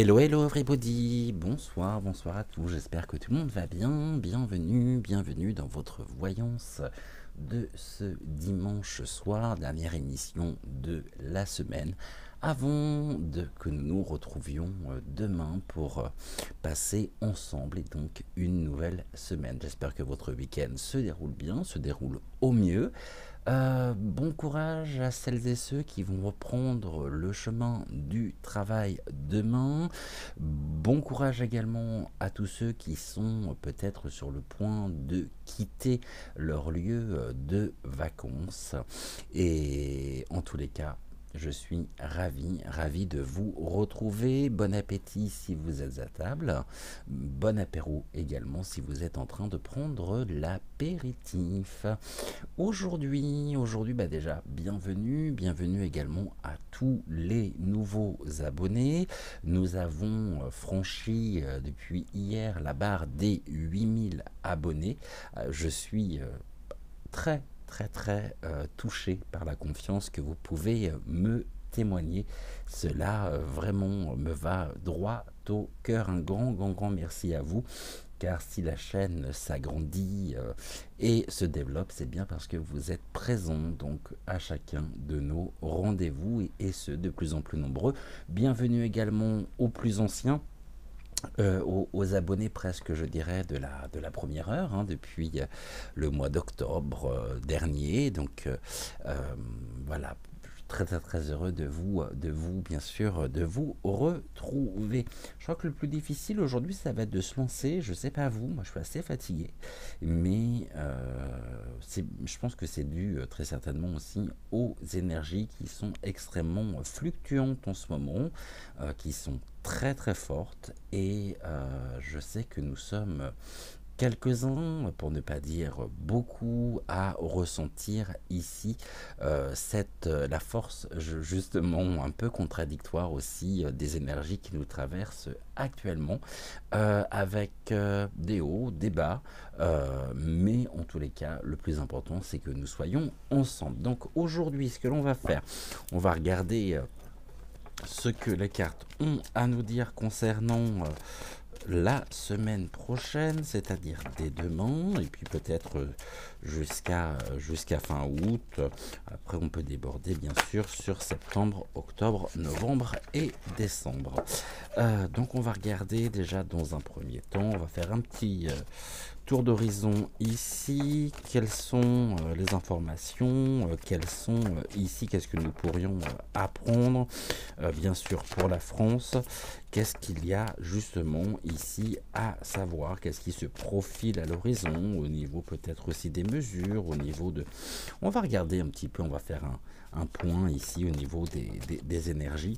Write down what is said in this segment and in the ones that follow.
Hello, hello everybody, bonsoir, bonsoir à tous, j'espère que tout le monde va bien, bienvenue dans votre voyance de ce dimanche soir, dernière émission de la semaine, que nous nous retrouvions demain pour passer ensemble et donc une nouvelle semaine. J'espère que votre week-end se déroule bien, se déroule au mieux. Bon courage à celles et ceux qui vont reprendre le chemin du travail demain. Bon courage également à tous ceux qui sont peut-être sur le point de quitter leur lieu de vacances. Et en tous les cas, je suis ravi de vous retrouver. Bon appétit si vous êtes à table. Bon apéro également si vous êtes en train de prendre l'apéritif. Aujourd'hui, déjà, bienvenue également à tous les nouveaux abonnés. Nous avons franchi depuis hier la barre des 8000 abonnés. Je suis très touché par la confiance que vous pouvez me témoigner. Cela vraiment me va droit au cœur. Un grand merci à vous. Car si la chaîne s'agrandit et se développe, c'est bien parce que vous êtes présents donc à chacun de nos rendez-vous et ceux de plus en plus nombreux. Bienvenue également aux plus anciens. Aux abonnés presque je dirais de la première heure depuis le mois d'octobre dernier, donc voilà, très heureux de vous bien sûr de vous retrouver. Je crois que le plus difficile aujourd'hui ça va être de se lancer, je sais pas vous, moi je suis assez fatigué, mais je pense que c'est dû très certainement aussi aux énergies qui sont extrêmement fluctuantes en ce moment, qui sont très fortes, et je sais que nous sommes quelques-uns, pour ne pas dire beaucoup, à ressentir ici la force justement un peu contradictoire aussi des énergies qui nous traversent actuellement, avec des hauts, des bas, mais en tous les cas le plus important c'est que nous soyons ensemble. Donc aujourd'hui ce que l'on va faire, on va regarder ce que les cartes ont à nous dire concernant la semaine prochaine, c'est-à-dire dès demain, et puis peut-être jusqu'à fin août. Après, on peut déborder, bien sûr, sur septembre, octobre, novembre et décembre. Donc, on va regarder déjà dans un premier temps, on va faire un petit tour d'horizon ici. Quelles sont les informations, quelles sont ici, qu'est-ce que nous pourrions apprendre, bien sûr, pour la France. Qu'est-ce qu'il y a justement ici à savoir, qu'est-ce qui se profile à l'horizon, au niveau peut-être aussi des mesures, au niveau de... On va regarder un petit peu, on va faire un point ici au niveau des énergies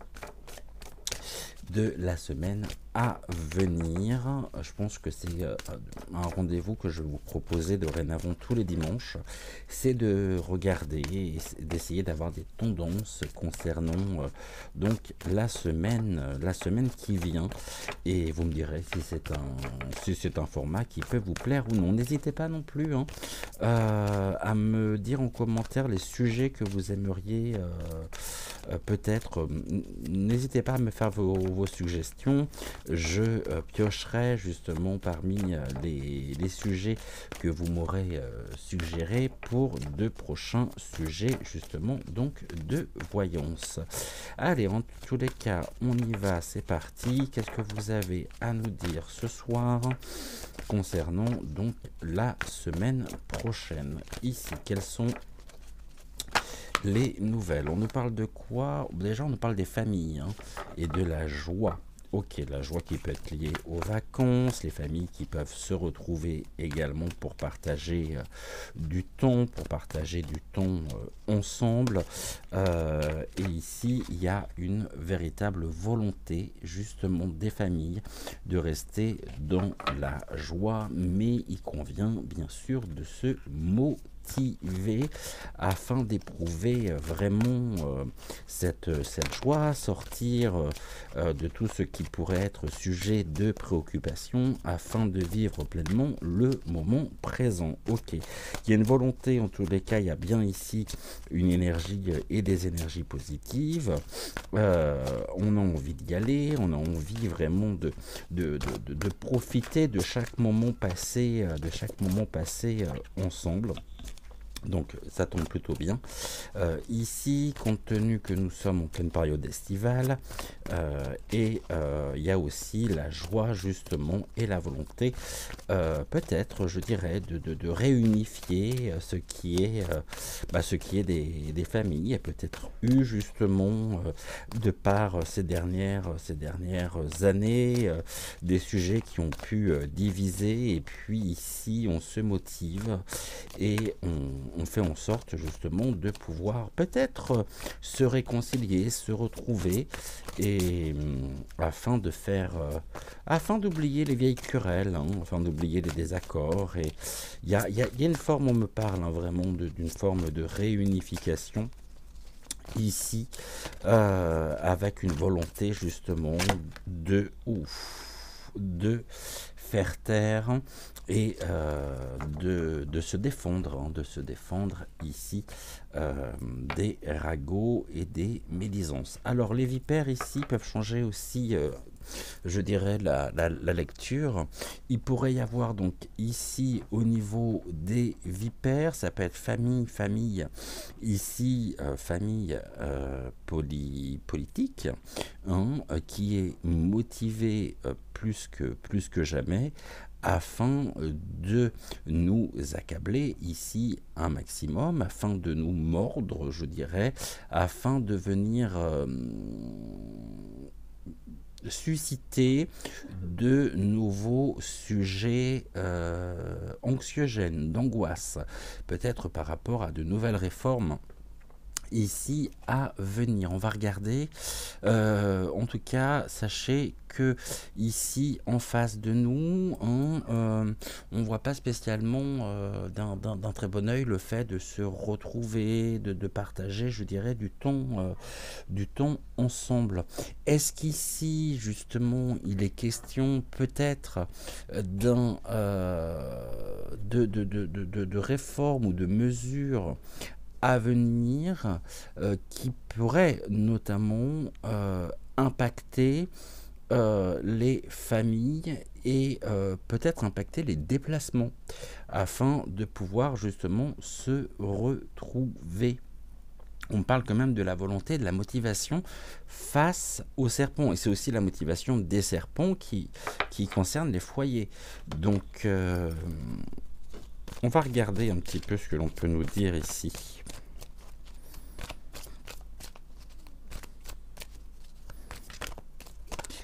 de la semaine à venir. Je pense que c'est un rendez-vous que je vais vous proposer dorénavant tous les dimanches, c'est de regarder et d'essayer d'avoir des tendances concernant donc la semaine qui vient, et vous me direz si c'est un format qui peut vous plaire ou non. N'hésitez pas non plus à me dire en commentaire les sujets que vous aimeriez peut-être. N'hésitez pas à me faire vos suggestions. Je piocherai justement parmi les sujets que vous m'aurez suggérés pour de prochains sujets justement donc de voyance. Allez, en tous les cas on y va, c'est parti. Qu'est-ce que vous avez à nous dire ce soir concernant donc la semaine prochaine ici? Quelles sont les nouvelles? On nous parle de quoi? Déjà, on nous parle des familles et de la joie. Ok, la joie qui peut être liée aux vacances, les familles qui peuvent se retrouver également pour partager du temps, ensemble. Et ici, il y a une véritable volonté justement des familles de rester dans la joie, mais il convient bien sûr de se motiver. motiver afin d'éprouver vraiment cette joie, sortir de tout ce qui pourrait être sujet de préoccupation afin de vivre pleinement le moment présent. Ok, il y a une volonté, en tous les cas, il y a bien ici une énergie et des énergies positives. On a envie d'y aller, on a envie vraiment de profiter de chaque moment passé, ensemble. Donc ça tombe plutôt bien. Ici, compte tenu que nous sommes en pleine période estivale, il y a aussi la joie justement et la volonté, peut-être, je dirais, de réunifier ce qui est des familles. Il y a peut-être eu justement, de par ces dernières années, des sujets qui ont pu diviser, et puis ici on se motive et on fait en sorte justement de pouvoir peut-être se réconcilier, se retrouver, et afin d'oublier les vieilles querelles, afin d'oublier les désaccords. Et il y a une forme, on me parle vraiment d'une forme de réunification ici, avec une volonté justement de faire taire et de se défendre, ici des ragots et des médisances. Alors les vipères ici peuvent changer aussi, je dirais, la lecture. Il pourrait y avoir donc ici au niveau des vipères, ça peut être famille, ici famille politique, qui est motivée plus que jamais, afin de nous accabler ici un maximum, afin de nous mordre, je dirais, afin de venir susciter de nouveaux sujets anxiogènes, d'angoisse, peut-être par rapport à de nouvelles réformes ici à venir. On va regarder, en tout cas sachez que ici en face de nous, on voit pas spécialement d'un très bon œil le fait de se retrouver, de partager, je dirais, du temps ensemble. Est-ce qu'ici justement il est question peut-être de réformes ou de mesures à venir, qui pourrait notamment impacter les familles et peut-être impacter les déplacements, afin de pouvoir justement se retrouver. On parle quand même de la volonté, de la motivation face aux serpents. Et c'est aussi la motivation des serpents qui concerne les foyers. Donc, on va regarder un petit peu ce que l'on peut nous dire ici.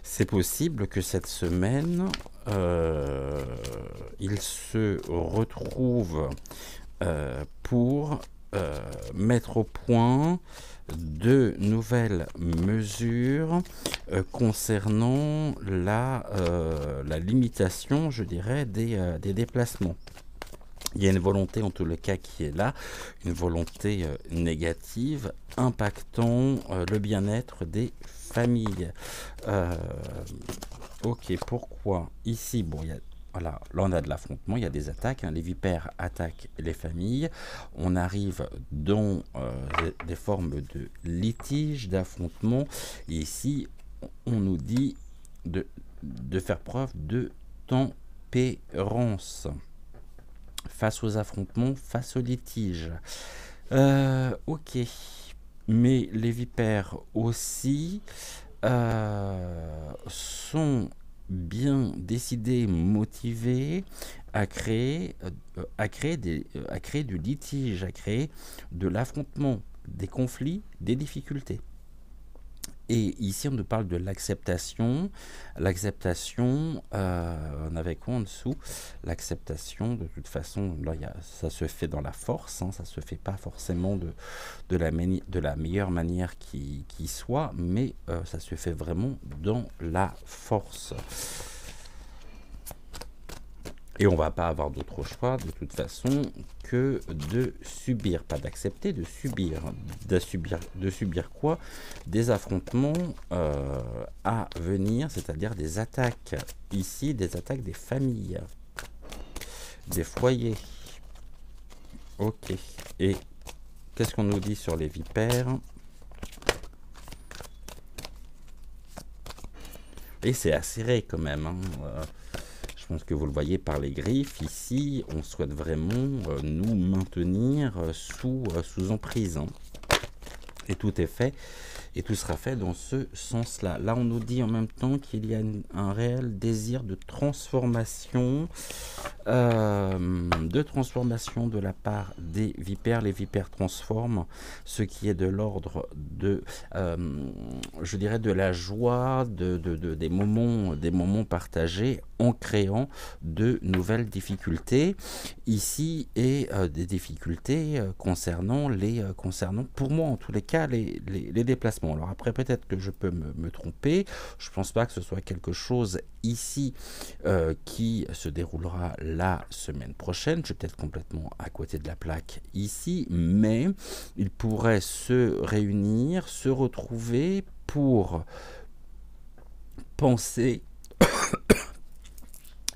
C'est possible que cette semaine, il se retrouve pour mettre au point de nouvelles mesures concernant la limitation, je dirais, des déplacements. Il y a une volonté, en tout le cas, qui est là, une volonté négative impactant le bien-être des familles. Ok, pourquoi ici, bon, voilà, là on a de l'affrontement, il y a des attaques, les vipères attaquent les familles, on arrive dans des formes de litige, d'affrontement, et ici on nous dit de faire preuve de tempérance face aux affrontements, face aux litiges. Ok, mais les vipères aussi sont bien décidés, motivés à créer du litige, à créer de l'affrontement, des conflits, des difficultés. Et ici, on nous parle de l'acceptation. L'acceptation, on avait quoi en dessous? L'acceptation, de toute façon, là, ça se fait dans la force, ça se fait pas forcément de la meilleure manière qui soit, mais ça se fait vraiment dans la force. Et on va pas avoir d'autre choix de toute façon que de subir, pas d'accepter, de subir. De subir quoi? Des affrontements à venir, c'est-à-dire des attaques. Ici, des attaques des familles, des foyers. Ok. Et qu'est-ce qu'on nous dit sur les vipères? Et c'est acéré quand même, hein. Je pense que vous le voyez par les griffes. Ici, on souhaite vraiment nous maintenir sous emprise, hein. Et tout est fait. Et tout sera fait dans ce sens-là. Là, on nous dit en même temps qu'il y a un réel désir de transformation de la part des vipères. Les vipères transforment ce qui est de l'ordre de, je dirais, de la joie, des moments partagés en créant de nouvelles difficultés ici et des difficultés concernant pour moi en tous les cas, les déplacements. Alors après, peut-être que je peux me tromper. Je pense pas que ce soit quelque chose ici qui se déroulera la semaine prochaine. Je suis peut-être complètement à côté de la plaque ici, mais il pourrait se réunir, se retrouver pour penser.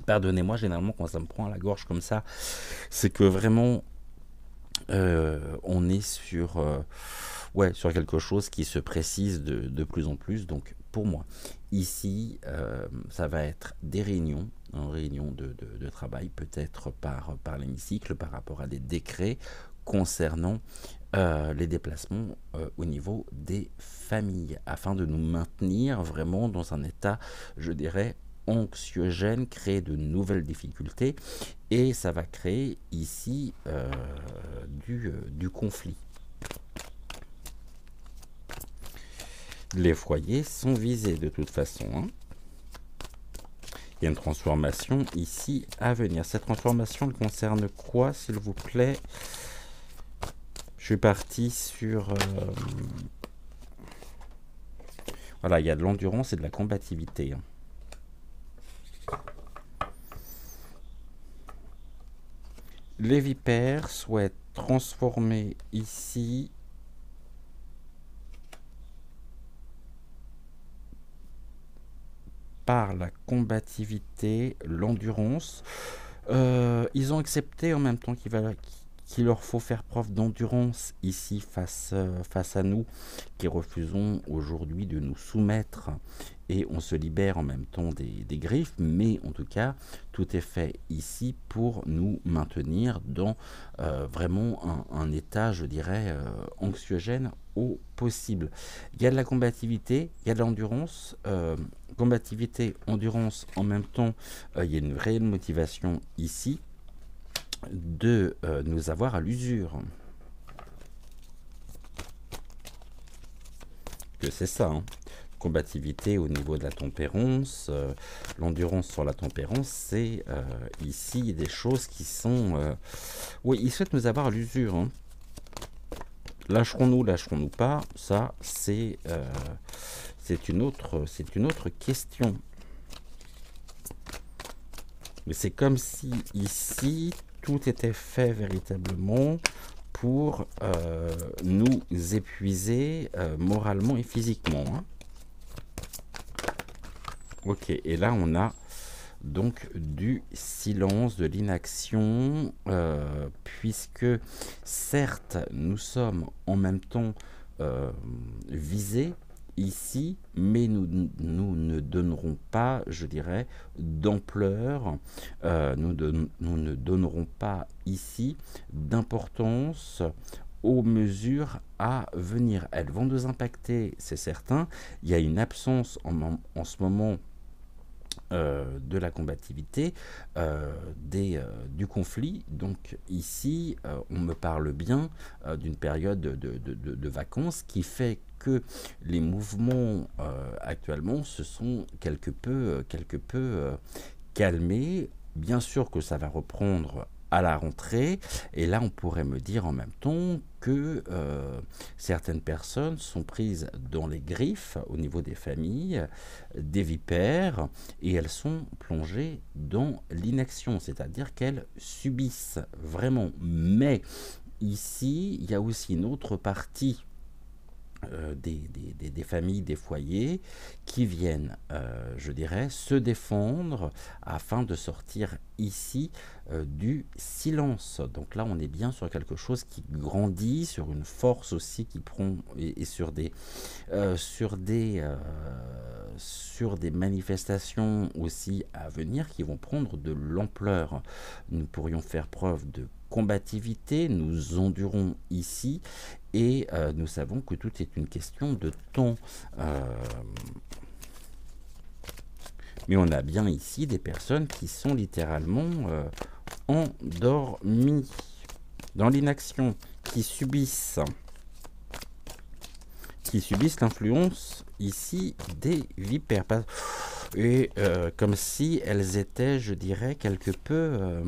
Pardonnez-moi, généralement quand ça me prend à la gorge comme ça, c'est que vraiment on est sur quelque chose qui se précise de plus en plus. Donc pour moi, ici, ça va être des réunions, une réunion de travail, peut-être par l'hémicycle, par rapport à des décrets concernant les déplacements au niveau des familles, afin de nous maintenir vraiment dans un état, je dirais, anxiogène, créer de nouvelles difficultés, et ça va créer ici du conflit. Les foyers sont visés de toute façon, hein. Il y a une transformation ici à venir. Cette transformation elle concerne quoi, s'il vous plaît? Je suis parti sur... voilà, il y a de l'endurance et de la combativité, hein. Les vipères souhaitent transformer ici par la combativité, l'endurance. Ils ont accepté en même temps qu'il leur faut faire preuve d'endurance ici face à nous, qui refusons aujourd'hui de nous soumettre, et on se libère en même temps des griffes, mais en tout cas, tout est fait ici pour nous maintenir dans vraiment un état, je dirais, anxiogène au possible. Il y a de la combativité, il y a de l'endurance, combativité, endurance en même temps, il y a une réelle motivation ici de nous avoir à l'usure. Que c'est ça, hein. Combativité au niveau de la tempérance, l'endurance sur la tempérance, c'est ici des choses qui sont... oui, ils souhaitent nous avoir à l'usure, hein. Lâcherons-nous pas, ça c'est une autre question. Mais c'est comme si ici tout était fait véritablement pour nous épuiser moralement et physiquement, hein. Ok, et là on a donc du silence, de l'inaction, puisque certes nous sommes en même temps visés ici, mais nous ne donnerons pas, je dirais, d'ampleur, nous ne donnerons pas ici d'importance aux mesures à venir. Elles vont nous impacter, c'est certain. Il y a une absence en ce moment de la combativité, du conflit. Donc ici, on me parle bien d'une période de vacances qui fait que les mouvements actuellement se sont quelque peu calmés. Bien sûr que ça va reprendre à la rentrée. Et là, on pourrait me dire en même temps que certaines personnes sont prises dans les griffes au niveau des familles, des vipères, et elles sont plongées dans l'inaction, c'est-à-dire qu'elles subissent vraiment. Mais ici, il y a aussi une autre partie des familles, des foyers qui viennent, je dirais, se défendre afin de sortir ici du silence. Donc là, on est bien sur quelque chose qui grandit, sur une force aussi qui prend, et sur sur des manifestations aussi à venir qui vont prendre de l'ampleur. Nous pourrions faire preuve de combativité, nous endurons ici, et nous savons que tout est une question de temps. Mais on a bien ici des personnes qui sont littéralement endormies, dans l'inaction, qui subissent l'influence ici des vipères. Et comme si elles étaient, je dirais, quelque peu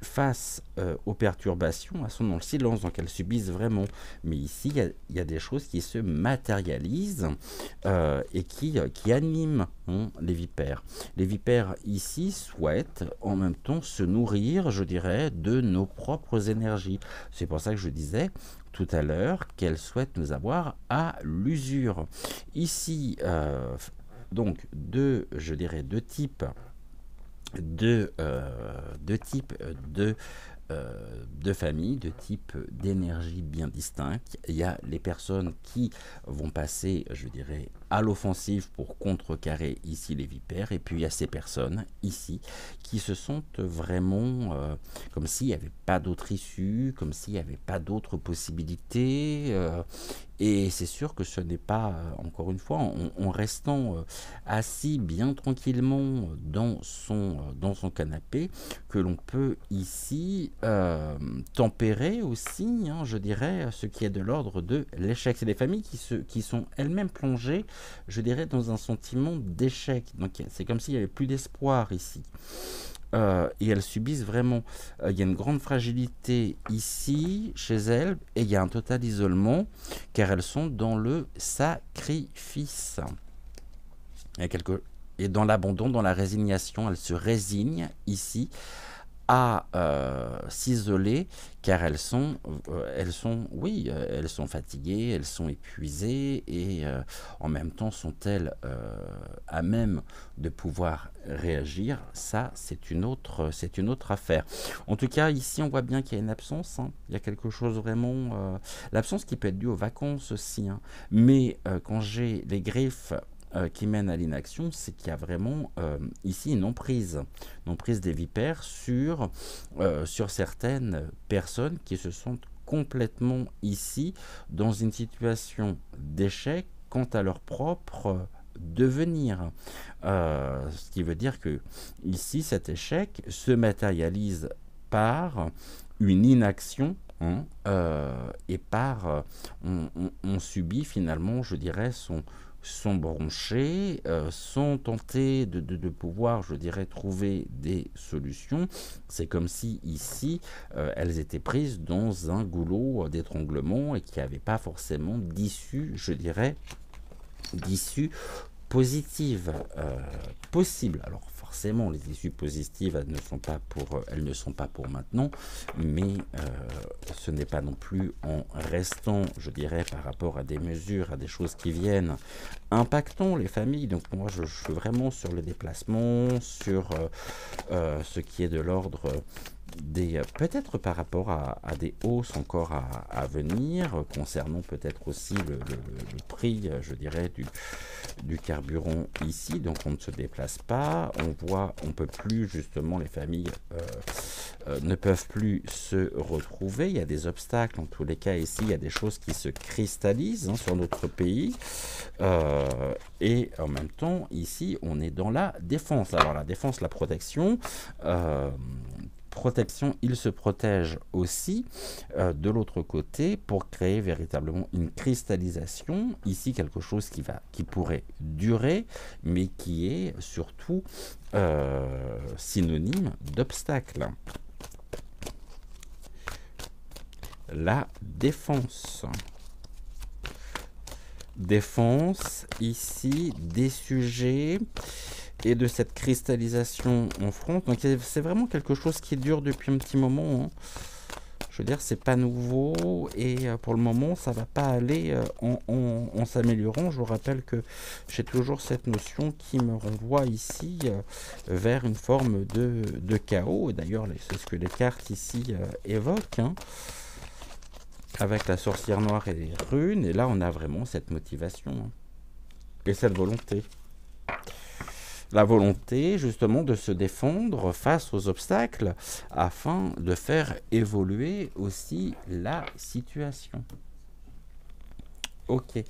face aux perturbations, elles sont dans le silence, donc elles subissent vraiment. Mais ici, il y a des choses qui se matérialisent et qui animent les vipères. Les vipères ici souhaitent en même temps se nourrir, je dirais, de nos propres énergies. C'est pour ça que je disais tout à l'heure qu'elles souhaitent nous avoir à l'usure. Ici, donc, je dirais deux types de familles, de types d'énergie bien distincts. Il y a les personnes qui vont passer, je dirais, à l'offensive pour contrecarrer ici les vipères, et puis il y a ces personnes ici qui se sentent vraiment comme s'il n'y avait pas d'autre issue, comme s'il n'y avait pas d'autres possibilités. Et c'est sûr que ce n'est pas, encore une fois, en restant assis bien tranquillement dans son canapé, que l'on peut ici tempérer aussi, je dirais, ce qui est de l'ordre de l'échec. C'est des familles qui sont elles-mêmes plongées, je dirais, dans un sentiment d'échec. Donc c'est comme s'il n'y avait plus d'espoir ici. Et elles subissent vraiment, il y a une grande fragilité ici, chez elles, et il y a un total isolement, car elles sont dans le sacrifice. Et dans l'abandon, dans la résignation, elles se résignent ici à s'isoler, car elles sont fatiguées, elles sont épuisées, et en même temps sont-elles à même de pouvoir réagir. Ça, c'est une autre affaire. En tout cas, ici, on voit bien qu'il y a une absence. Il y a quelque chose vraiment... l'absence qui peut être due aux vacances aussi. Mais quand j'ai les griffes qui mène à l'inaction, c'est qu'il y a vraiment ici une emprise des vipères sur certaines personnes qui se sentent complètement ici dans une situation d'échec quant à leur propre devenir. Ce qui veut dire que ici, cet échec se matérialise par une inaction, et par on subit finalement, je dirais, sont branchés, sont tentés de pouvoir, je dirais, trouver des solutions. C'est comme si ici, elles étaient prises dans un goulot d'étranglement et qu'il n'y avait pas forcément d'issue, je dirais, d'issue positive possible. Alors forcément, les issues positives, elles ne sont pas pour maintenant, mais ce n'est pas non plus en restant, je dirais, par rapport à des mesures, à des choses qui viennent, impactant les familles. Donc moi, je suis vraiment sur le déplacement, sur ce qui est de l'ordre peut-être par rapport à des hausses encore à venir, concernant peut-être aussi le prix, je dirais, du carburant ici. Donc on ne se déplace pas, on peut plus, justement, les familles ne peuvent plus se retrouver. Il y a des obstacles, en tous les cas ici, il y a des choses qui se cristallisent sur notre pays, et en même temps ici on est dans la défense. Alors la défense, la protection, protection, il se protège aussi de l'autre côté pour créer véritablement une cristallisation. Ici, quelque chose qui pourrait durer, mais qui est surtout synonyme d'obstacle. La défense. Défense, ici, des sujets et de cette cristallisation en front. Donc c'est vraiment quelque chose qui dure depuis un petit moment. Hein. Je veux dire, c'est pas nouveau et pour le moment, ça va pas aller en s'améliorant. Je vous rappelle que j'ai toujours cette notion qui me renvoie ici vers une forme de chaos. Et d'ailleurs, c'est ce que les cartes ici évoquent. Hein. Avec la sorcière noire et les runes, et là on a vraiment cette motivation hein, et cette volonté. La volonté justement de se défendre face aux obstacles afin de faire évoluer aussi la situation. Ok,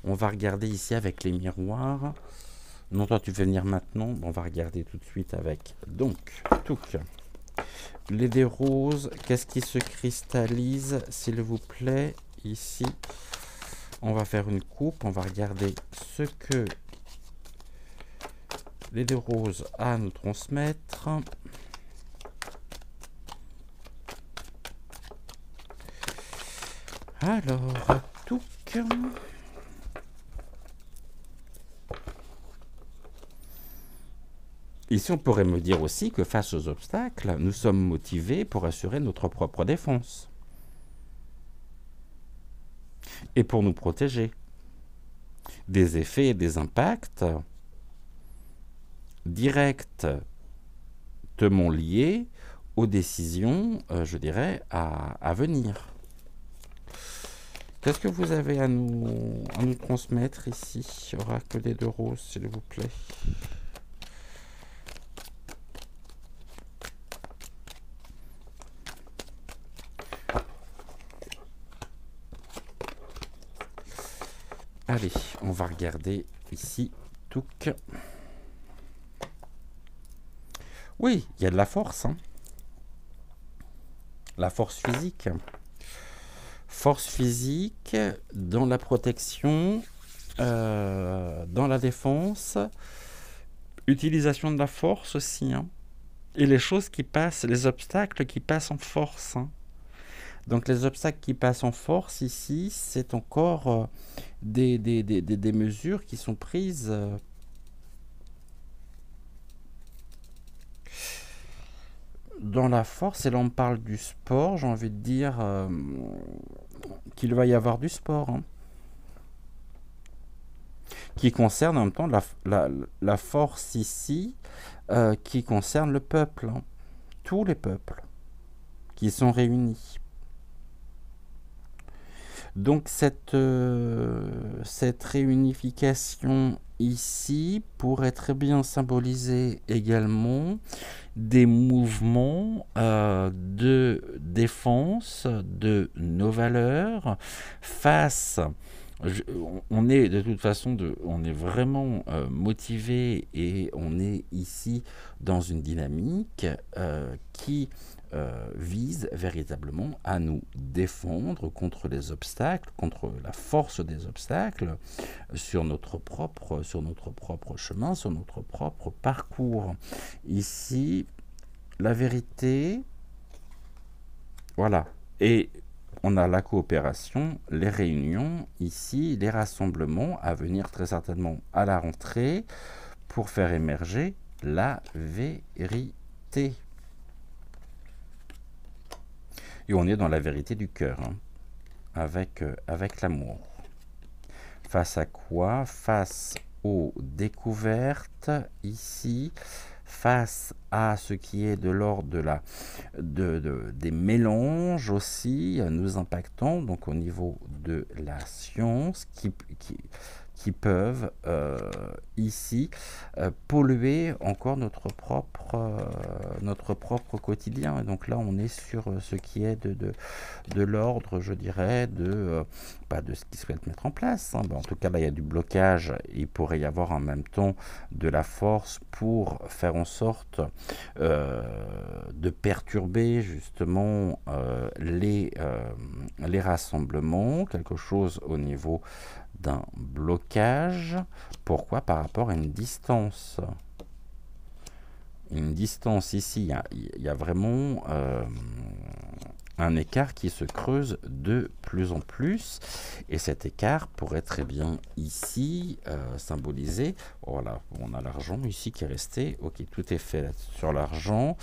on va regarder ici avec les miroirs. Non, toi tu veux venir maintenant, on va regarder tout de suite avec donc Touk. Les dés roses, qu'est-ce qui se cristallise, s'il vous plaît, ici. On va faire une coupe, on va regarder ce que les dés roses a à nous transmettre. Alors, Touk. Ici, on pourrait me dire aussi que face aux obstacles, nous sommes motivés pour assurer notre propre défense. Et pour nous protéger des effets et des impacts directement liés aux décisions, je dirais, à venir. Qu'est-ce que vous avez à nous transmettre ici, Oracle des deux roses, s'il vous plaît? Allez, on va regarder ici, Touk. Oui, il y a de la force. Hein. La force physique. Force physique dans la protection, dans la défense. Utilisation de la force aussi. Hein. Et les choses qui passent, les obstacles qui passent en force. Hein. Donc les obstacles qui passent en force ici, c'est encore des mesures qui sont prises dans la force. Et là on parle du sport, j'ai envie de dire qu'il va y avoir du sport. Hein, qui concerne en même temps la force ici, qui concerne le peuple. Hein, tous les peuples qui sont réunis. Donc cette réunification ici pourrait très bien symboliser également des mouvements de défense de nos valeurs face. On est de toute façon, on est vraiment motivé et on est ici dans une dynamique qui vise véritablement à nous défendre contre les obstacles, contre la force des obstacles sur notre propre chemin, sur notre propre parcours. Ici, la vérité, voilà. Et on a la coopération, les réunions, ici, les rassemblements à venir très certainement à la rentrée pour faire émerger la vérité. Et on est dans la vérité du cœur, hein, avec l'amour. Face à quoi? Face aux découvertes, ici, face à ce qui est de l'ordre des mélanges aussi, nous impactant, donc au niveau de la science, qui qui peuvent ici polluer encore notre propre quotidien. Et donc là, on est sur ce qui est de l'ordre, je dirais, pas de ce qu'ils souhaitent mettre en place. Hein. En tout cas, là, il y a du blocage. Il pourrait y avoir en même temps de la force pour faire en sorte de perturber justement les rassemblements, quelque chose au niveau d'un blocage. Pourquoi? Par rapport à une distance. Une distance ici, il y a vraiment un écart qui se creuse de plus en plus, et cet écart pourrait très bien ici symboliser, voilà, on a l'argent ici qui est resté, ok, tout est fait sur l'argent,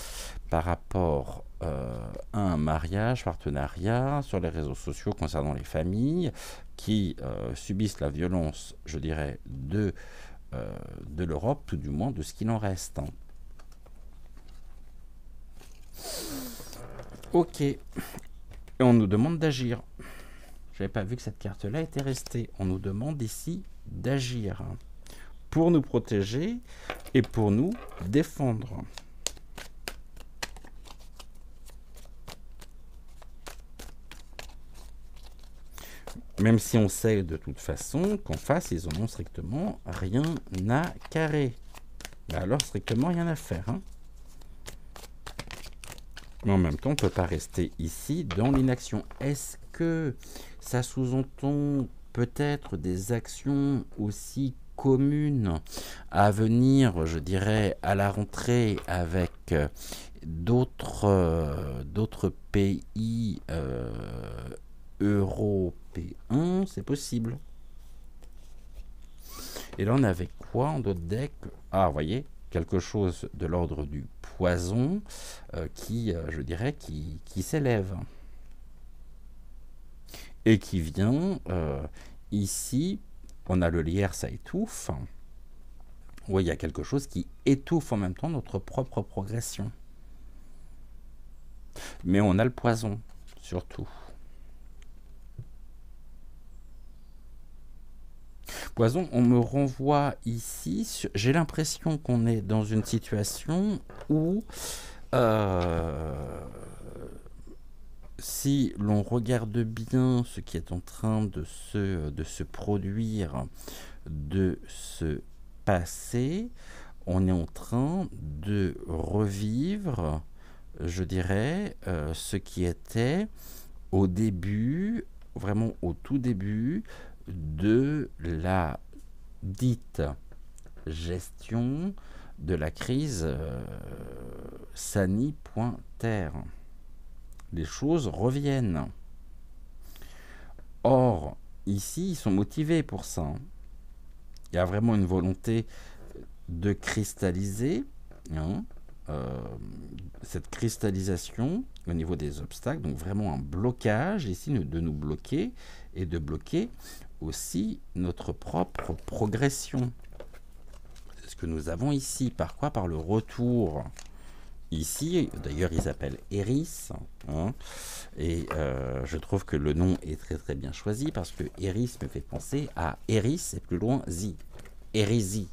par rapport à un mariage, partenariat, sur les réseaux sociaux concernant les familles, qui subissent la violence, je dirais, de l'Europe, tout du moins de ce qu'il en reste. Ok, et on nous demande d'agir. J'avais pas vu que cette carte-là était restée. On nous demande ici d'agir pour nous protéger et pour nous défendre. Même si on sait de toute façon qu'en face, ils n'en ont strictement rien à carrer. Mais alors, strictement rien à faire. Hein. Mais en même temps, on ne peut pas rester ici dans l'inaction. Est-ce que ça sous-entend peut-être des actions aussi communes à venir, je dirais, à la rentrée avec d'autres pays européens? C'est possible. Et là, on avait quoi en d'autres decks? Ah, vous voyez, quelque chose de l'ordre du poison qui, je dirais, qui s'élève. Et qui vient ici, on a le lierre, ça étouffe. Oui, il y a quelque chose qui étouffe en même temps notre propre progression. Mais on a le poison, surtout. Poison, on me renvoie ici, j'ai l'impression qu'on est dans une situation où si l'on regarde bien ce qui est en train de se produire, de se passer, on est en train de revivre, je dirais, ce qui était au début, vraiment au tout début, de la dite gestion de la crise sanitaire. Les choses reviennent. Or, ici, ils sont motivés pour ça. Il y a vraiment une volonté de cristalliser cette cristallisation au niveau des obstacles, donc vraiment un blocage ici, de nous bloquer et de bloquer aussi notre propre progression. C'est ce que nous avons ici. Par quoi? Par le retour. Ici, d'ailleurs, ils s'appellent Eris. Hein, et je trouve que le nom est très très bien choisi parce que Eris me fait penser à Eris et plus loin Zi. Hérésie.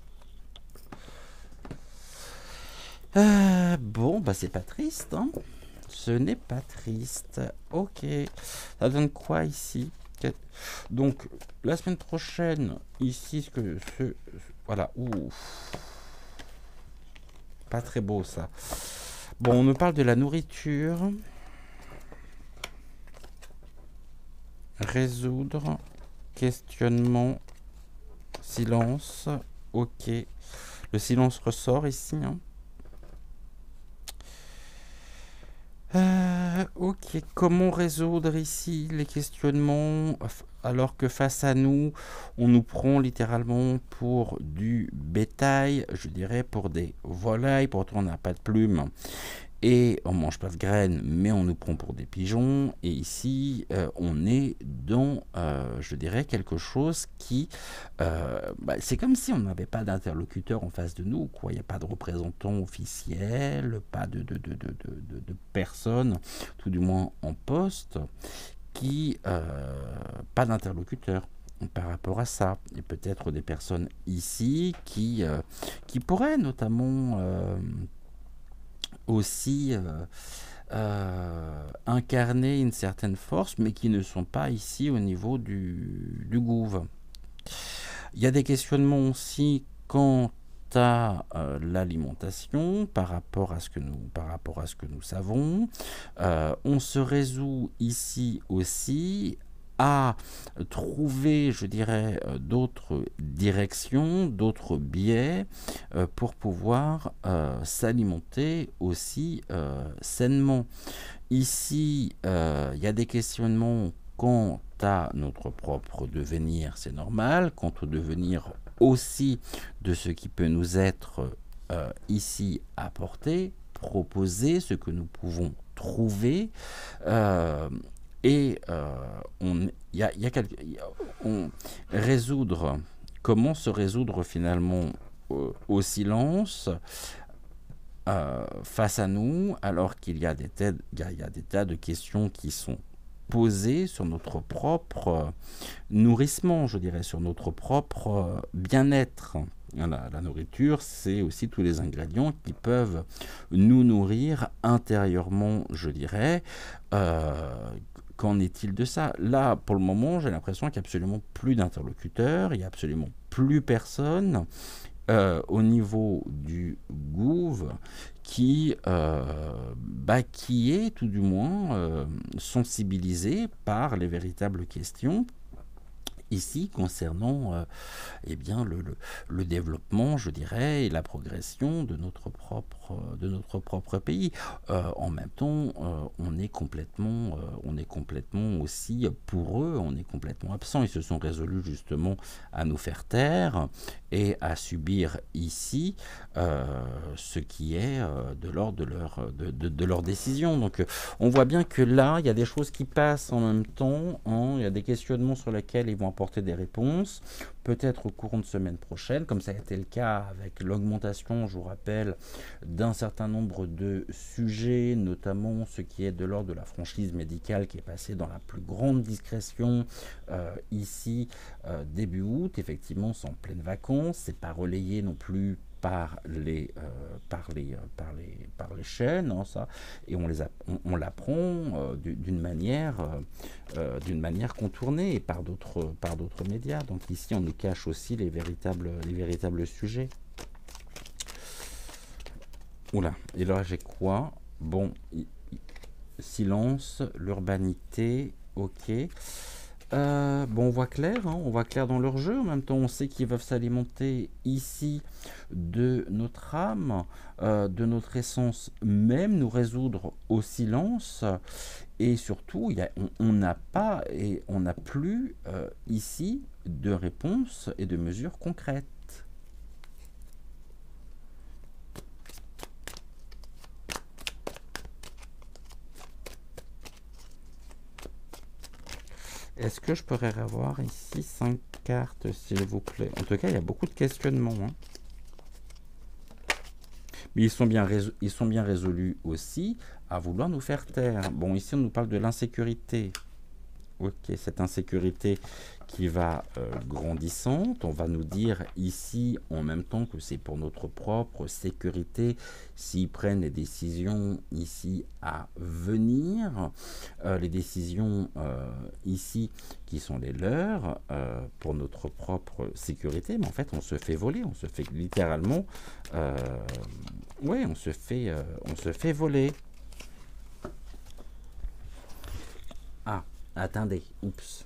Bon, bah c'est pas triste. Hein, ce n'est pas triste. Ok. Ça donne quoi ici? Donc, la semaine prochaine, ici, voilà. Ouf. Pas très beau, ça. Bon, on nous parle de la nourriture. Résoudre. Questionnement. Silence. Ok. Le silence ressort ici. Hein. Ok, comment résoudre ici les questionnements alors que face à nous, on nous prend littéralement pour du bétail, je dirais pour des volailles, pourtant on n'a pas de plumes et on mange pas de graines, mais on nous prend pour des pigeons. Et ici, on est dans, je dirais, quelque chose qui, c'est comme si on n'avait pas d'interlocuteur en face de nous, quoi. Il n'y a pas de représentant officiel, pas de personne, tout du moins en poste, qui, pas d'interlocuteur, par rapport à ça. Et peut-être des personnes ici qui pourraient notamment aussi incarner une certaine force, mais qui ne sont pas ici au niveau du gouv. Il y a des questionnements aussi quant à l'alimentation par rapport à ce que nous savons. On se résout ici aussi à trouver, je dirais, d'autres directions, d'autres biais pour pouvoir s'alimenter aussi sainement. Ici, il y a des questionnements quant à notre propre devenir, c'est normal, quant au devenir aussi de ce qui peut nous être ici apporté, proposé, ce que nous pouvons trouver. Résoudre, comment se résoudre finalement au silence face à nous, alors qu'il y a des tas de questions qui sont posées sur notre propre nourrissement, je dirais, sur notre propre bien-être. La nourriture, c'est aussi tous les ingrédients qui peuvent nous nourrir intérieurement, je dirais. Qu'en est-il de ça? Là, pour le moment, j'ai l'impression qu'il n'y a absolument plus d'interlocuteurs, il n'y a absolument plus personne au niveau du gouv qui est tout du moins sensibilisé par les véritables questions ici concernant eh bien, le développement, je dirais, et la progression de notre propre pays. En même temps, on est complètement aussi pour eux, on est complètement absent. Ils se sont résolus justement à nous faire taire et à subir ici ce qui est de l'ordre de leur décision. Donc on voit bien que là, il y a des choses qui passent en même temps, il y a des questionnements sur lesquels ils vont apporter des réponses, peut-être au courant de semaine prochaine, comme ça a été le cas avec l'augmentation, je vous rappelle, d'un certain nombre de sujets, notamment ce qui est de l'ordre de la franchise médicale qui est passé dans la plus grande discrétion ici début août. Effectivement, c'est en pleine vacances, c'est pas relayé non plus par les chaînes, hein, ça, et on l'apprend d'une manière contournée et par d'autres médias. Donc ici, on nous cache aussi les véritables sujets. Oula, et là j'ai quoi? Bon, silence, l'urbanité, ok. Bon, on voit clair, hein, on voit clair dans leur jeu. En même temps, on sait qu'ils veulent s'alimenter ici de notre âme, de notre essence même, nous résoudre au silence. Et surtout, on n'a plus ici de réponses et de mesures concrètes. Est-ce que je pourrais avoir ici 5 cartes, s'il vous plaît? En tout cas, il y a beaucoup de questionnements. Hein. Mais ils sont bien résolus aussi à vouloir nous faire taire. Bon, ici, on nous parle de l'insécurité. Ok, cette insécurité qui va grandissante, on va nous dire ici en même temps que c'est pour notre propre sécurité s'ils prennent les décisions ici à venir, les décisions ici qui sont les leurs pour notre propre sécurité, mais en fait on se fait voler, on se fait littéralement, on se fait voler. Ah, attendez, oups.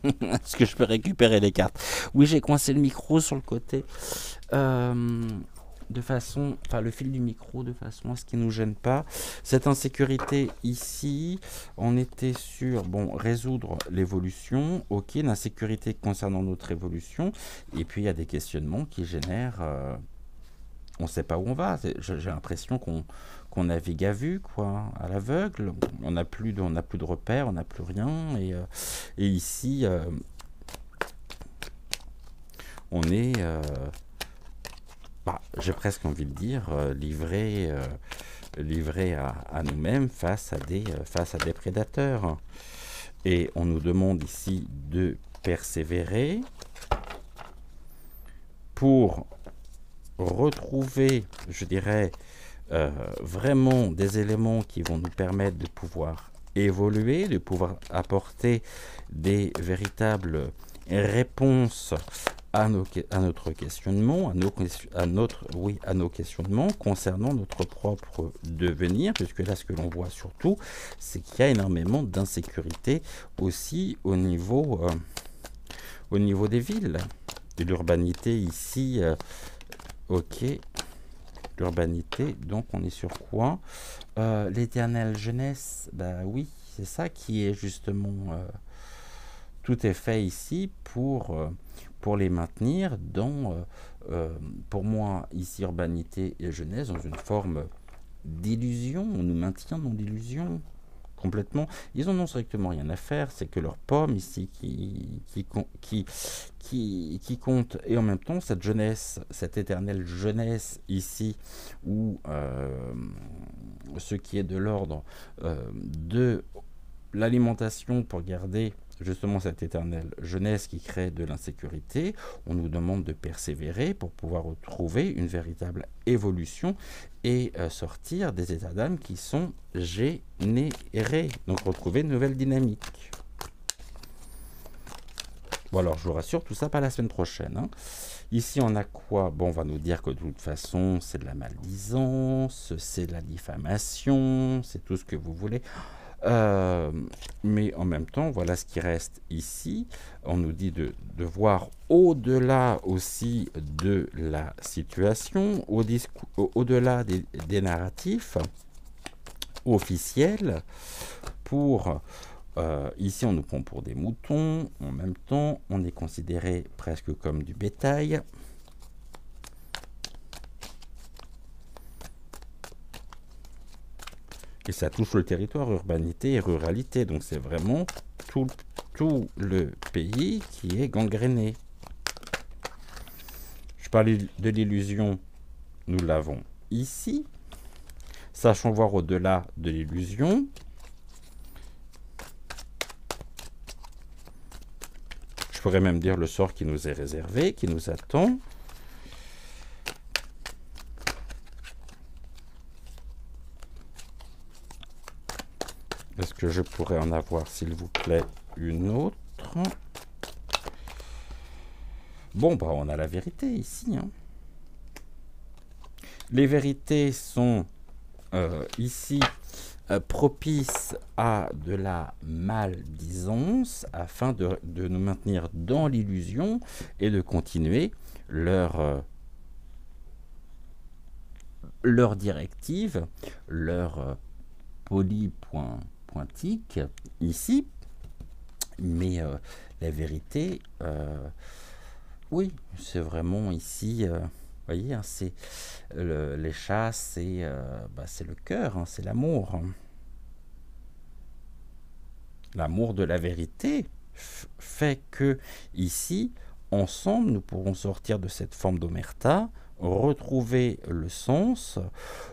Est-ce que je peux récupérer les cartes? Oui, j'ai coincé le micro sur le côté. De façon, le fil du micro de façon à ce qu'il ne nous gêne pas. Cette insécurité ici, on était sur, résoudre l'évolution, ok, l'insécurité concernant notre évolution, et puis il y a des questionnements qui génèrent, on ne sait pas où on va, j'ai l'impression qu'on navigue à vue, quoi, à l'aveugle, on n'a plus de repères, on n'a plus rien, et ici, on est... j'ai presque envie de dire, livré à nous-mêmes face à des prédateurs. Et on nous demande ici de persévérer, pour retrouver, je dirais, vraiment des éléments qui vont nous permettre de pouvoir évoluer, de pouvoir apporter des véritables réponses à notre questionnement, à nos questionnements concernant notre propre devenir, puisque là, ce que l'on voit surtout, c'est qu'il y a énormément d'insécurité aussi au niveau des villes. Et l'urbanité ici, ok, l'urbanité, donc on est sur quoi? L'éternelle jeunesse, bah oui, c'est ça qui est justement... tout est fait ici pour les maintenir dans, pour moi, ici, urbanité et jeunesse, dans une forme d'illusion. On nous maintient dans l'illusion complètement. Ils en ont strictement rien à faire. C'est que leur pomme ici qui compte. Et en même temps, cette jeunesse, cette éternelle jeunesse ici, où ce qui est de l'ordre de l'alimentation pour garder justement cette éternelle jeunesse qui crée de l'insécurité, on nous demande de persévérer pour pouvoir retrouver une véritable évolution et sortir des états d'âme qui sont générés. Donc retrouver une nouvelle dynamique. Bon alors je vous rassure, tout ça pas la semaine prochaine. Hein. Ici on a quoi? Bon, on va nous dire que de toute façon c'est de la maldisance, c'est de la diffamation, c'est tout ce que vous voulez. Mais en même temps, voilà ce qui reste ici. On nous dit de voir au-delà aussi de la situation, au-delà des narratifs officiels. Pour ici, on nous prend pour des moutons. En même temps, on est considéré presque comme du bétail. Et ça touche le territoire, urbanité et ruralité. Donc c'est vraiment tout le pays qui est gangréné. Je parlais de l'illusion, nous l'avons ici. Sachons voir au-delà de l'illusion. Je pourrais même dire le sort qui nous est réservé, qui nous attend. Est-ce que je pourrais en avoir, s'il vous plaît, une autre? Bon, bah, on a la vérité ici. Hein. Les vérités sont ici propices à de la maldisance afin de nous maintenir dans l'illusion et de continuer leur directive, leur polypointique ici, mais la vérité, oui, c'est vraiment ici, vous voyez, hein, c'est les chats, c'est le cœur, hein, c'est l'amour. L'amour de la vérité fait que ici, ensemble, nous pourrons sortir de cette forme d'omerta, retrouver le sens,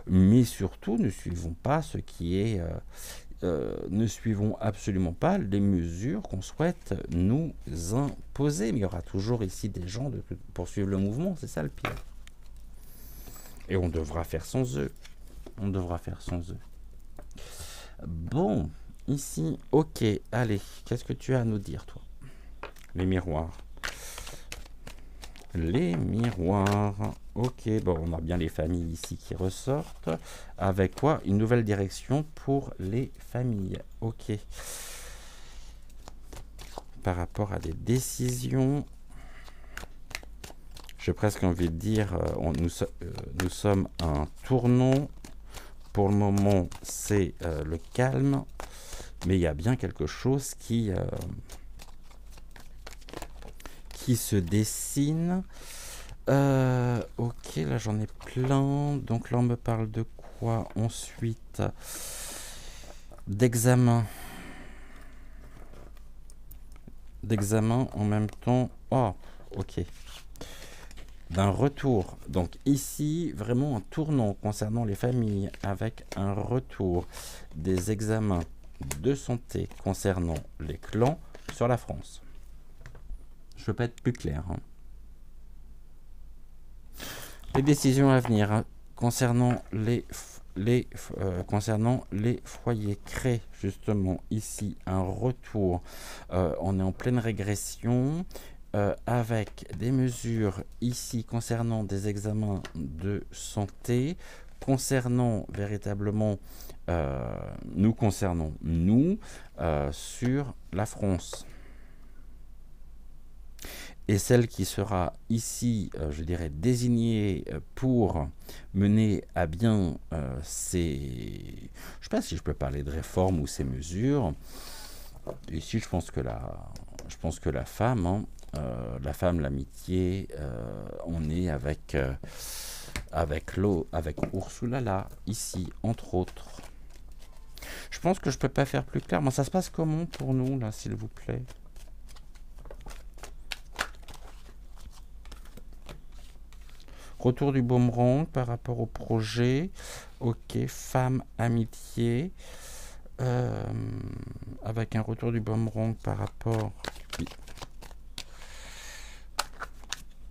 mais surtout ne suivons pas ce qui est, ne suivons absolument pas les mesures qu'on souhaite nous imposer. Mais il y aura toujours ici des gens pour suivre le mouvement, c'est ça le pire. Et on devra faire sans eux. On devra faire sans eux. Bon, ici, ok, allez, qu'est-ce que tu as à nous dire, toi? Les miroirs. Les miroirs. Ok, bon, on a bien les familles ici qui ressortent. Avec quoi? Une nouvelle direction pour les familles. Ok. Par rapport à des décisions, j'ai presque envie de dire, nous sommes à un tournant. Pour le moment, c'est le calme. Mais il y a bien quelque chose qui se dessine. Ok, là j'en ai plein. Donc là on me parle de quoi ensuite? D'examen. D'examen en même temps. Oh, ok. D'un retour. Donc ici, vraiment un tournant concernant les familles avec un retour des examens de santé concernant les clans sur la France. Je peux pas être plus clair. Hein. Les décisions à venir hein, concernant concernant les foyers créent justement ici un retour. On est en pleine régression avec des mesures ici concernant des examens de santé, concernant véritablement concernant nous sur la France. Et celle qui sera ici, je dirais, désignée pour mener à bien ces... Je ne sais pas si je peux parler de réforme ou ces mesures. Ici, je pense que la femme, hein, l'amitié, on est avec Ursula là, ici, entre autres. Je pense que je ne peux pas faire plus clair. Mais ça se passe comment pour nous, là, s'il vous plaît? Retour du boomerang par rapport au projet. Ok, femme, amitié. Avec un retour du boomerang par rapport...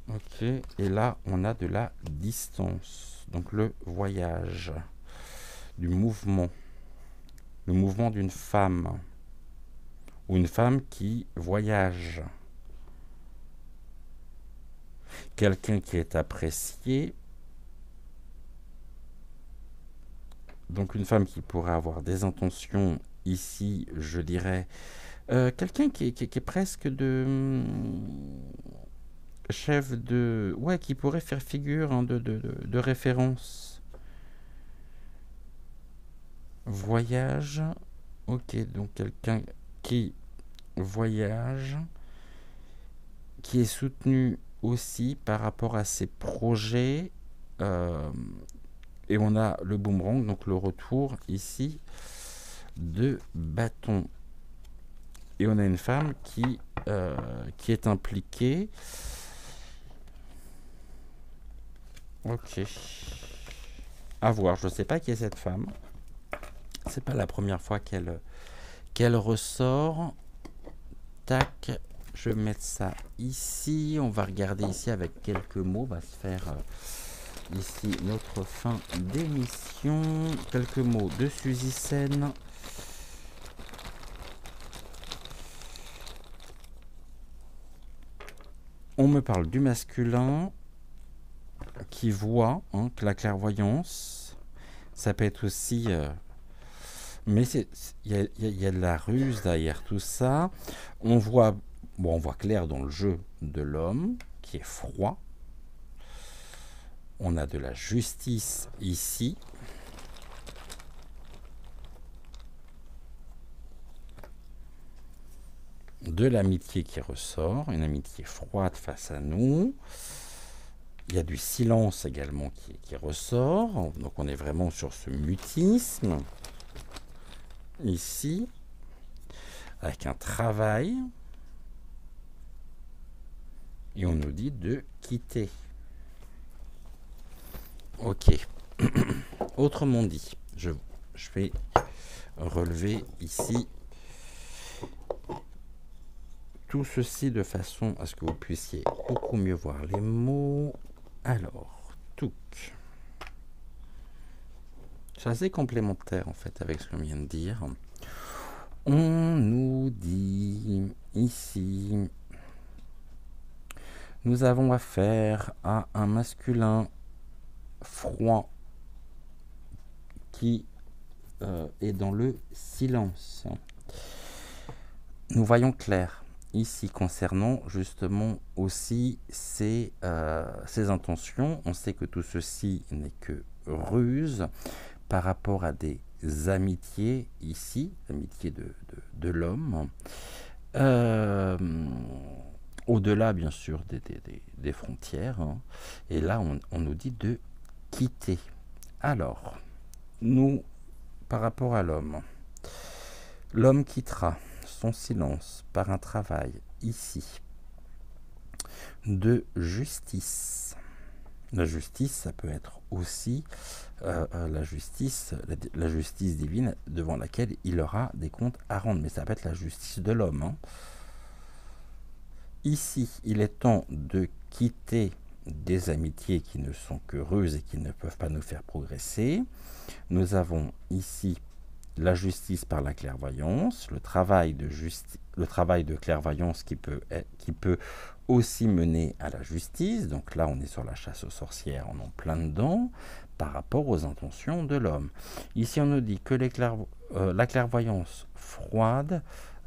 Ok, et là, on a de la distance. Donc le voyage, du mouvement. Le mouvement d'une femme. Ou une femme qui voyage. Quelqu'un qui est apprécié, donc une femme qui pourrait avoir des intentions ici, je dirais, quelqu'un qui est presque de chef de... Ouais, qui pourrait faire figure hein, de référence. Voyage, ok, donc quelqu'un qui voyage, qui est soutenu aussi par rapport à ses projets et on a le boomerang, donc le retour ici de bâton et on a une femme qui est impliquée. Ok, à voir, je ne sais pas qui est cette femme, c'est pas la première fois qu'elle ressort. Tac, je vais mettre ça ici. On va regarder ici avec quelques mots. On va se faire ici notre fin d'émission. Quelques mots de Suzy Sen. On me parle du masculin qui voit hein, que la clairvoyance. Ça peut être aussi... mais il y a de la ruse derrière tout ça. On voit clair dans le jeu de l'homme, qui est froid. On a de la justice ici. De l'amitié qui ressort, une amitié froide face à nous. Il y a du silence également qui ressort. Donc on est vraiment sur ce mutisme. Ici, avec un travail. Et on nous dit de quitter. Ok. Autrement dit, je vais relever ici tout ceci de façon à ce que vous puissiez beaucoup mieux voir les mots. Alors, touc. C'est assez complémentaire en fait avec ce qu'on vient de dire. On nous dit ici, nous avons affaire à un masculin froid qui est dans le silence. Nous voyons clair ici concernant justement aussi ses intentions. On sait que tout ceci n'est que ruse par rapport à des amitiés ici, amitiés de l'homme. Au-delà, bien sûr, des frontières. Hein. Et là, on nous dit de quitter. Alors, nous, par rapport à l'homme, l'homme quittera son silence par un travail ici de justice. La justice, ça peut être aussi la justice divine devant laquelle il aura des comptes à rendre. Mais ça peut être la justice de l'homme. Hein. ici, il est temps de quitter des amitiés qui ne sont qu'heureuses et qui ne peuvent pas nous faire progresser. Nous avons ici la justice par la clairvoyance, le travail de clairvoyance qui peut aussi mener à la justice. Donc là, on est sur la chasse aux sorcières, on est en plein dedans, par rapport aux intentions de l'homme. Ici, on nous dit que la clairvoyance froide,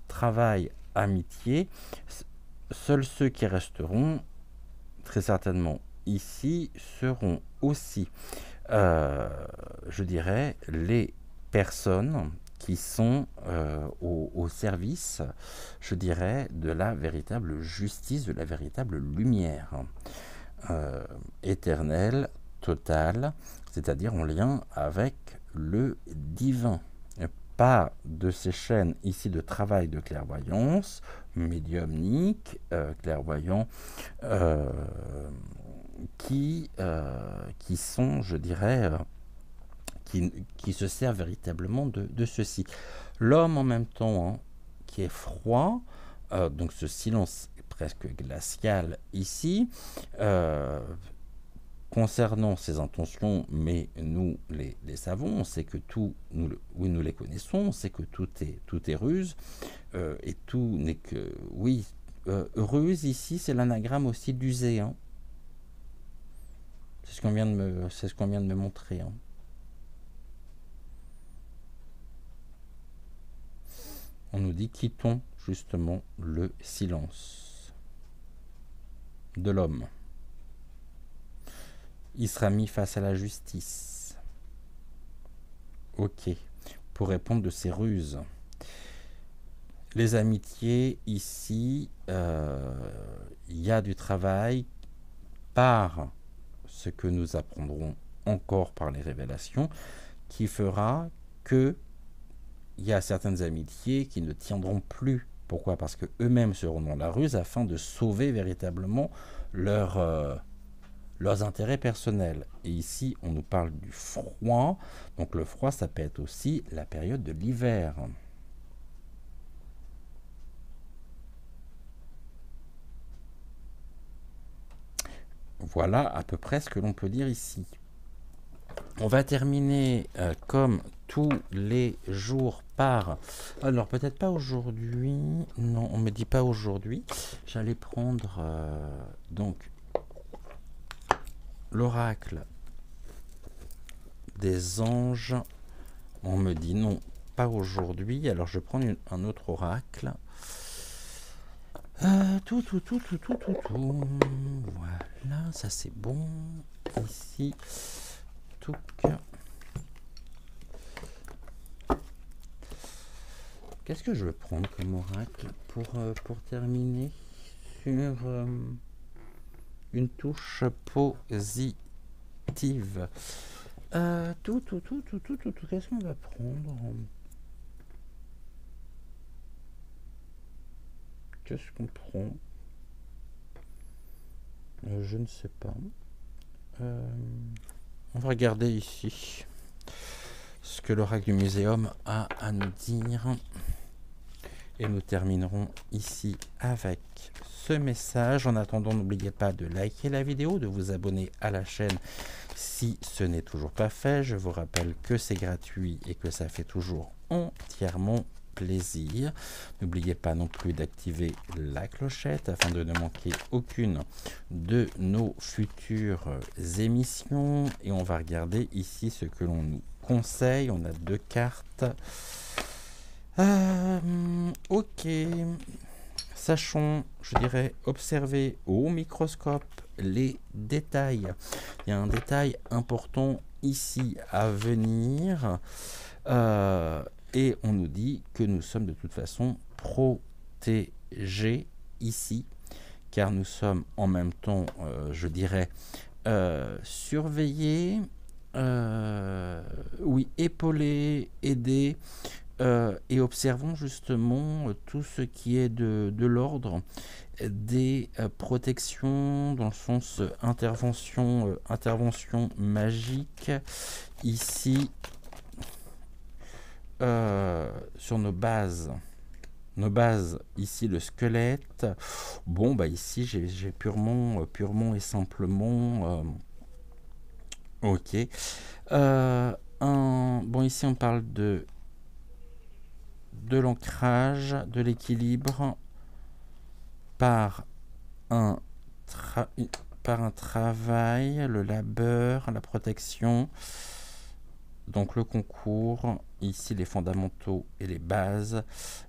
travail, amitié, seuls ceux qui resteront, très certainement ici, seront aussi, je dirais, les personnes qui sont au service, je dirais, de la véritable justice, de la véritable lumière éternelle, totale, c'est-à-dire en lien avec le divin. Pas de ces chaînes ici de travail de clairvoyance, médiumnique, clairvoyant, qui sont, je dirais, qui se servent véritablement de ceci. L'homme en même temps, hein, qui est froid, donc ce silence est presque glacial ici, concernant ses intentions, mais nous les savons, on sait que tout, nous les connaissons, on sait que tout est ruse, et tout n'est que, oui, ruse ici, c'est l'anagramme aussi d'user, hein. C'est ce qu'on vient de me montrer, hein. On nous dit quittons justement le silence de l'homme. Il sera mis face à la justice. Ok, pour répondre de ses ruses. Les amitiés, ici, il y a du travail par ce que nous apprendrons encore par les révélations, qui fera que il y a certaines amitiés qui ne tiendront plus. Pourquoi? Parce qu'eux-mêmes seront dans la ruse afin de sauver véritablement leurs intérêts personnels. Et ici, on nous parle du froid. Donc le froid, ça peut être aussi la période de l'hiver. Voilà à peu près ce que l'on peut dire ici. On va terminer comme tous les jours par... Alors peut-être pas aujourd'hui. Non, on ne me dit pas aujourd'hui. J'allais prendre donc l'oracle des anges. On me dit non, pas aujourd'hui. Alors je prends un autre oracle. Tout. Voilà, ça c'est bon. Ici, tout. Qu'est-ce que je veux prendre comme oracle pour terminer sur une touche positive? Tout. Qu'est-ce qu'on va prendre? Qu'est-ce qu'on prend? Je ne sais pas. On va regarder ici ce que l'oracle du muséum a à nous dire. Et nous terminerons ici avec ce message. En attendant, n'oubliez pas de liker la vidéo, de vous abonner à la chaîne si ce n'est toujours pas fait. Je vous rappelle que c'est gratuit et que ça fait toujours entièrement plaisir. N'oubliez pas non plus d'activer la clochette afin de ne manquer aucune de nos futures émissions. Et on va regarder ici ce que l'on nous conseille. On a 2 cartes. Ok. Sachons, je dirais, observer au microscope les détails. Il y a un détail important ici à venir. Et on nous dit que nous sommes de toute façon protégés ici, car nous sommes en même temps, je dirais, surveillés, oui, épaulés, aidés, et observons justement tout ce qui est de l'ordre des protections, dans le sens intervention magique, ici, sur nos bases nos bases, ici le squelette. Bon, bah ici j'ai purement et simplement... ok. Bon, ici on parle de l'ancrage, de l'équilibre par un, par un travail, le labeur, la protection. Donc le concours, ici les fondamentaux et les bases.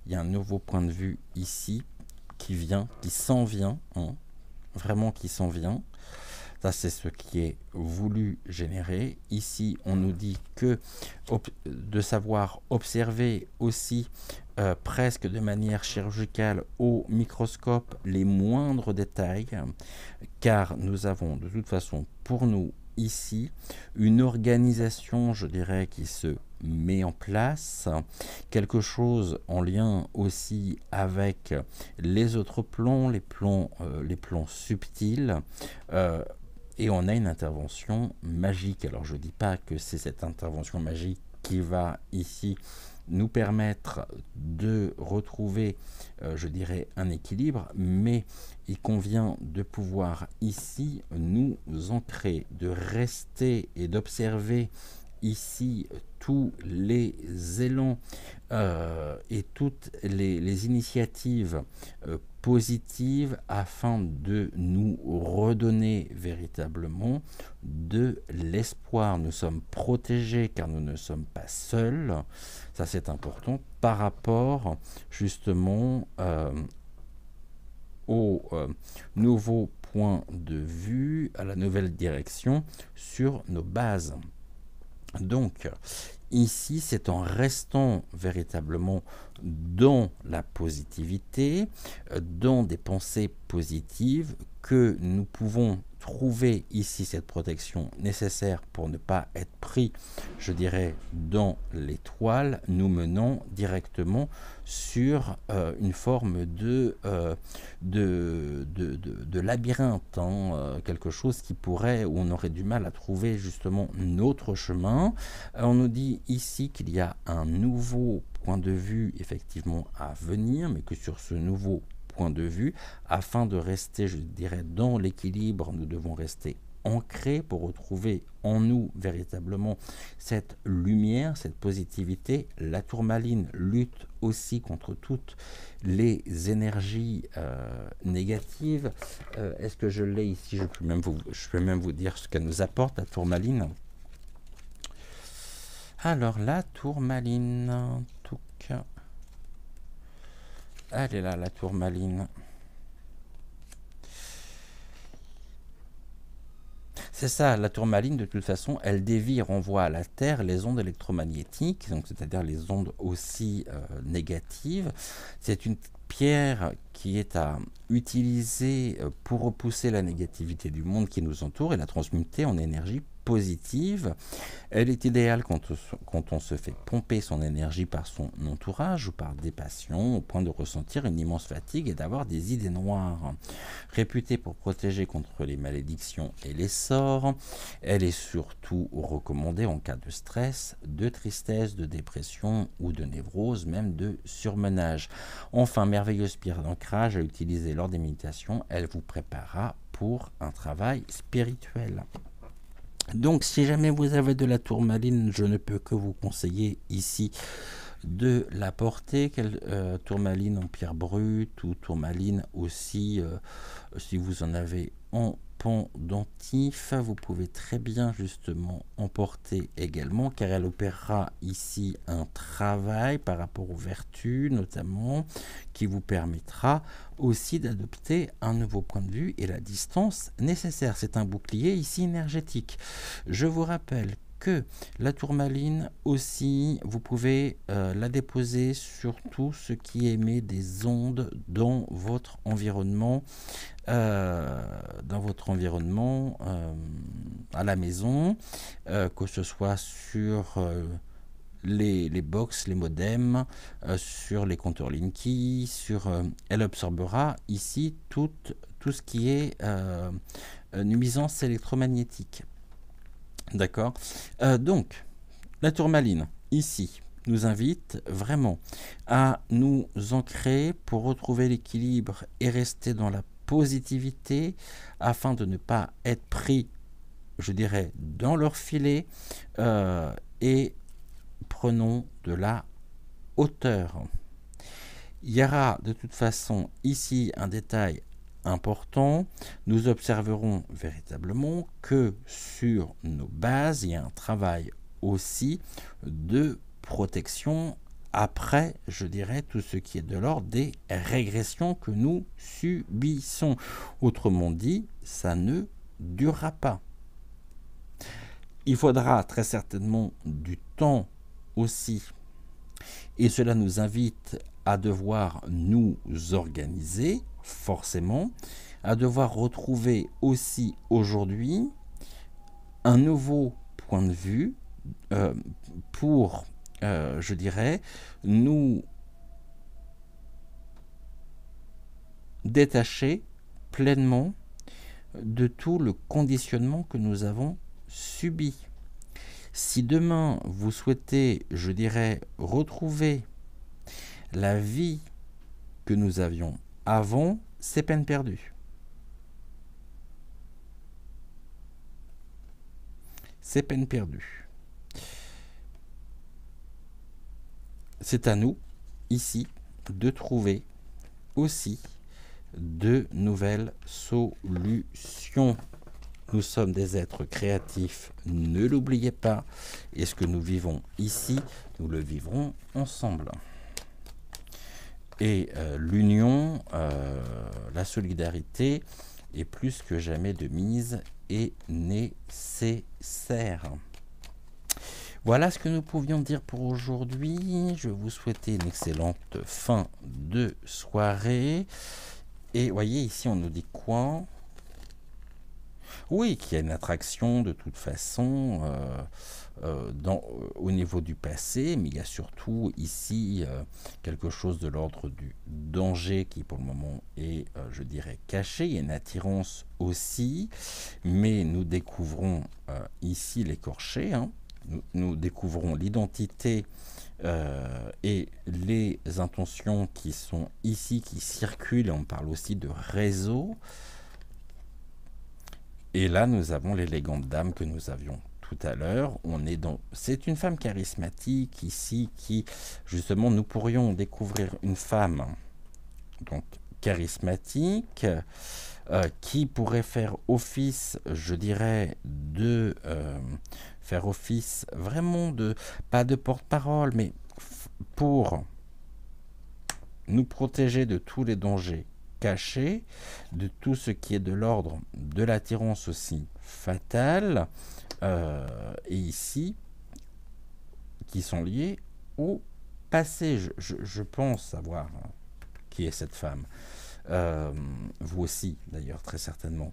Il y a un nouveau point de vue ici qui vient, qui s'en vient, hein, vraiment qui s'en vient. Ça, c'est ce qui est voulu générer. Ici, on nous dit que de savoir observer aussi presque de manière chirurgicale au microscope les moindres détails, car nous avons de toute façon pour nous ici une organisation, je dirais, qui se met en place, quelque chose en lien aussi avec les autres plans, les plans subtils, et on a une intervention magique. Alors je ne dis pas que c'est cette intervention magique qui va ici nous permettre de retrouver, je dirais, un équilibre, mais il convient de pouvoir ici nous ancrer, de rester et d'observer ici tous les élans et toutes les initiatives positives afin de nous redonner véritablement de l'espoir. Nous sommes protégés car nous ne sommes pas seuls. Ça, c'est important par rapport justement au nouveau point de vue, à la nouvelle direction sur nos bases. Donc, ici, c'est en restant véritablement dans la positivité, dans des pensées positives, que nous pouvons trouver ici cette protection nécessaire pour ne pas être pris, je dirais, dans l'étoile, nous menant directement sur une forme de labyrinthe, hein, quelque chose qui pourrait, où on aurait du mal à trouver justement notre chemin. On nous dit ici qu'il y a un nouveau point de vue effectivement à venir, mais que sur ce nouveau point de vue, afin de rester, je dirais, dans l'équilibre, nous devons rester ancrés pour retrouver en nous véritablement cette lumière, cette positivité. La tourmaline lutte aussi contre toutes les énergies négatives. Est-ce que je l'ai ici? Je peux même vous dire ce qu'elle nous apporte, la tourmaline. Alors, la tourmaline, tout cas. Elle est là, la tourmaline. C'est ça, la tourmaline, de toute façon, elle dévie et renvoie à la Terre les ondes électromagnétiques, donc c'est-à-dire les ondes aussi négatives. C'est une pierre qui est à utiliser pour repousser la négativité du monde qui nous entoure et la transmuter en énergie positive. Elle est idéale quand on se fait pomper son énergie par son entourage ou par des passions, au point de ressentir une immense fatigue et d'avoir des idées noires. Réputée pour protéger contre les malédictions et les sorts, elle est surtout recommandée en cas de stress, de tristesse, de dépression ou de névrose, même de surmenage. Enfin, merveilleuse pierre d'ancrage à utiliser lors des méditations, elle vous préparera pour un travail spirituel. Donc, si jamais vous avez de la tourmaline, je ne peux que vous conseiller ici de la porter, tourmaline en pierre brute ou tourmaline aussi, si vous en avez en pendentif, vous pouvez très bien justement en porter également, car elle opérera ici un travail par rapport aux vertus notamment, qui vous permettra aussi d'adopter un nouveau point de vue et la distance nécessaire. C'est un bouclier ici énergétique. Je vous rappelle que la tourmaline aussi, vous pouvez la déposer sur tout ce qui émet des ondes dans votre environnement, à la maison, que ce soit sur les box, les modems, sur les compteurs Linky, elle absorbera ici tout ce qui est nuisance électromagnétique. D'accord. Donc, la tourmaline, ici, nous invite vraiment à nous ancrer pour retrouver l'équilibre et rester dans la positivité afin de ne pas être pris, je dirais, dans leur filet et prenons de la hauteur. Il y aura de toute façon ici un détail important. Nous observerons véritablement que sur nos bases, il y a un travail aussi de protection après, je dirais, tout ce qui est de l'ordre des régressions que nous subissons. Autrement dit, ça ne durera pas. Il faudra très certainement du temps aussi. Et cela nous invite à devoir nous organiser, forcément, à devoir retrouver aussi aujourd'hui un nouveau point de vue pour, je dirais, nous détacher pleinement de tout le conditionnement que nous avons subi. Si demain vous souhaitez, je dirais, retrouver la vie que nous avions avant, c'est peine perdue. C'est peine perdue. C'est à nous, ici, de trouver aussi de nouvelles solutions. Nous sommes des êtres créatifs, ne l'oubliez pas. Et ce que nous vivons ici, nous le vivrons ensemble. Et l'union, la solidarité est plus que jamais de mise et nécessaire. Voilà ce que nous pouvions dire pour aujourd'hui. Je vais vous souhaiter une excellente fin de soirée. Et voyez, ici, on nous dit quoi ? Oui, qu'il y a une attraction de toute façon au niveau du passé, mais il y a surtout ici quelque chose de l'ordre du danger qui pour le moment est, je dirais, caché. Il y a une attirance aussi, mais nous découvrons ici l'écorché, hein. Nous découvrons l'identité et les intentions qui sont ici, qui circulent, et on parle aussi de réseau. Et là, nous avons l'élégante dame que nous avions tout à l'heure. C'est une femme charismatique ici qui, justement, nous pourrions découvrir une femme donc charismatique qui pourrait faire office, je dirais, faire office vraiment pas de porte-parole, mais pour nous protéger de tous les dangers cachés, de tout ce qui est de l'ordre de l'attirance aussi fatale, et ici, qui sont liés au passé. Je pense savoir qui est cette femme. Vous aussi, d'ailleurs, très certainement.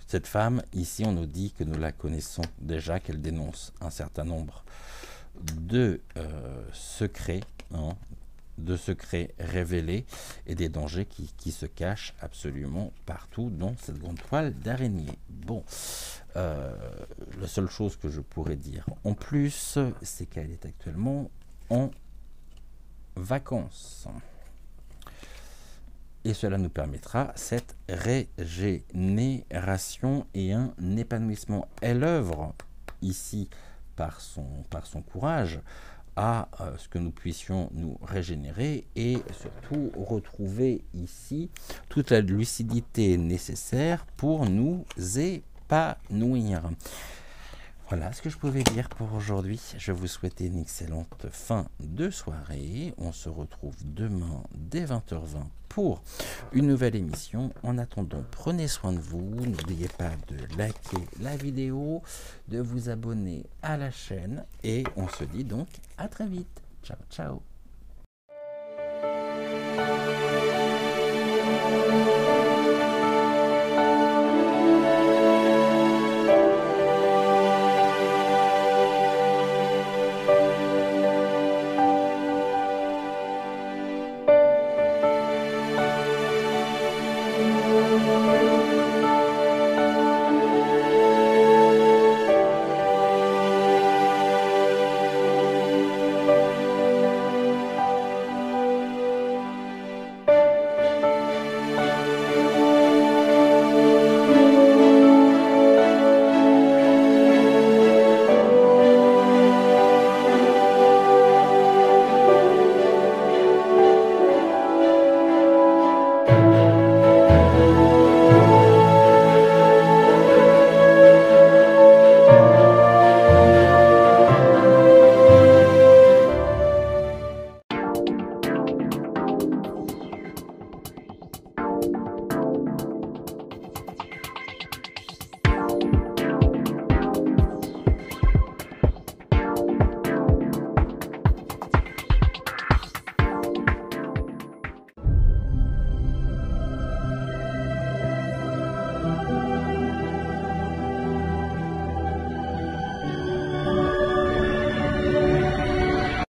Cette femme, ici, on nous dit que nous la connaissons déjà, qu'elle dénonce un certain nombre de secrets, hein, de secrets révélés et des dangers qui se cachent absolument partout dans cette grande toile d'araignée. Bon, la seule chose que je pourrais dire en plus, c'est qu'elle est actuellement en vacances. Et cela nous permettra cette régénération et un épanouissement. Elle œuvre ici par son courage à ce que nous puissions nous régénérer et surtout retrouver ici toute la lucidité nécessaire pour nous épanouir. Voilà ce que je pouvais dire pour aujourd'hui. Je vous souhaite une excellente fin de soirée. On se retrouve demain dès 20h20 pour une nouvelle émission. En attendant, prenez soin de vous. N'oubliez pas de liker la vidéo, de vous abonner à la chaîne. Et on se dit donc à très vite. Ciao, ciao.